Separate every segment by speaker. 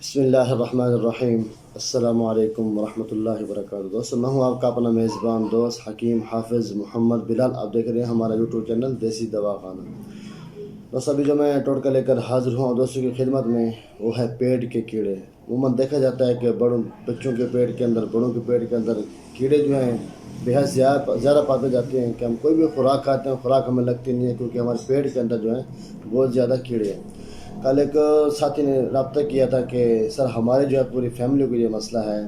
Speaker 1: بسم اللہ الرحمن الرحیم۔ السلام علیکم ورحمۃ اللہ وبرکاتہ۔ دوستو، میں ہوں آپ کا اپنا میزبان دوست حکیم حافظ محمد بلال۔ آپ دیکھ رہے ہیں ہمارا یوٹیوب چینل دیسی دوا خانہ۔ دوستو، ابھی جو میں ٹوٹکا لے کر حاضر ہوں دوستوں کی خدمت میں، وہ ہے پیٹ کے کیڑے۔ عموماً دیکھا جاتا ہے کہ بچوں کے پیٹ کے اندر، بڑوں کے پیٹ کے اندر کیڑے جو ہیں بے حد زیادہ پاتے جاتے ہیں کہ ہم کوئی بھی خوراک کھاتے ہیں، خوراک ہمیں لگتی نہیں ہے، کیونکہ ہمارے پیٹ کے اندر جو ہیں بہت زیادہ کیڑے ہیں۔ کل ایک ساتھی نے رابطہ کیا تھا کہ سر ہمارے جو ہے پوری فیملی کو یہ مسئلہ ہے،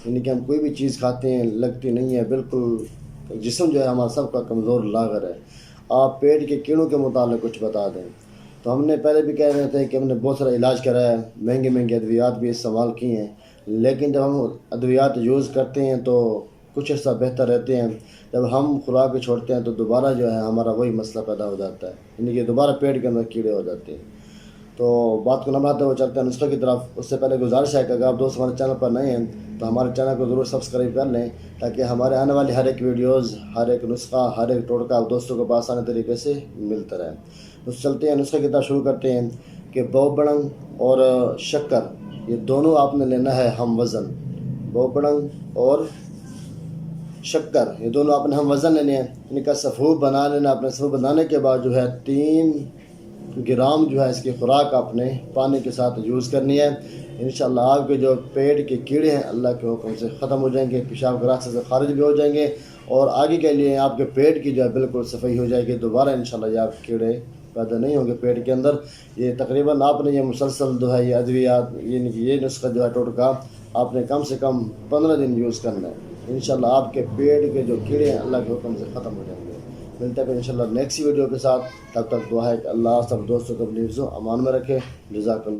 Speaker 1: یعنی کہ ہم کوئی بھی چیز کھاتے ہیں لگتی نہیں ہے، بالکل جسم جو ہے ہمارا سب کا کمزور لاغر ہے۔ آپ پیٹ کے کیڑوں کے متعلق کچھ بتا دیں۔ تو ہم نے پہلے بھی کہہ رہے تھے کہ ہم نے بہت سارا علاج کرا ہے، مہنگے ادویات بھی استعمال کی ہیں، لیکن جب ہم ادویات یوز کرتے ہیں تو کچھ عرصہ بہتر رہتے ہیں، جب ہم خوراک چھوڑتے ہیں تو دوبارہ جو ہے ہمارا وہی مسئلہ پیدا ہو جاتا ہے، یعنی کہ دوبارہ پیٹ کے اندر کیڑے ہو جاتے ہیں۔ تو بات کو نہ بڑھاتے ہوئے چلتے ہیں نسخے کی طرف۔ اس سے پہلے گزارش ہے کہ اگر آپ دوست ہمارے چینل پر نئے ہیں تو ہمارے چینل کو ضرور سبسکرائب کر لیں، تاکہ ہمارے آنے والی ہر ایک ویڈیوز، ہر ایک نسخہ، ہر ایک ٹوٹکا آپ دوستوں کو آسان طریقے سے ملتا رہے۔ اس چلتے ہیں نسخے کی طرف شروع کرتے ہیں کہ بوبڑنگ اور شکر، یہ دونوں آپ نے لینا ہے ہم وزن۔ بوبڑنگ اور شکر یہ دونوں آپ نے ہم وزن لینے ہیں، ان کا صفوف بنا لینا۔ اپنے صفوف بنانے کے بعد جو ہے 3 گرام جو ہے اس کی خوراک آپ نے پانی کے ساتھ یوز کرنی ہے۔ انشاءاللہ آپ کے جو پیٹ کے کیڑے ہیں اللہ کے حکم سے ختم ہو جائیں گے، پیشاب کے راستے سے خارج بھی ہو جائیں گے، اور آگے کے لیے آپ کے پیٹ کی جو ہے بالکل صفائی ہو جائے گی۔ دوبارہ انشاءاللہ یہ آپ کیڑے پیدا نہیں ہوں گے پیٹ کے اندر۔ یہ تقریباً آپ نے یہ مسلسل جو ہے یہ ادویات، یعنی کہ یہ نسخہ جو ہے ٹوٹکا آپ نے کم سے کم 15 دن یوز کرنا ہے۔ انشاءاللہ آپ کے پیٹ کے جو کیڑے ہیں اللہ کے حکم سے ختم ہو جائیں گے۔ ملتے ہیں انشاءاللہ نیکسٹ ویڈیو کے ساتھ، تب تک دعا ہے کہ اللہ سب دوستوں کو اپنی حفظ و امان میں رکھے۔ جزاک اللہ۔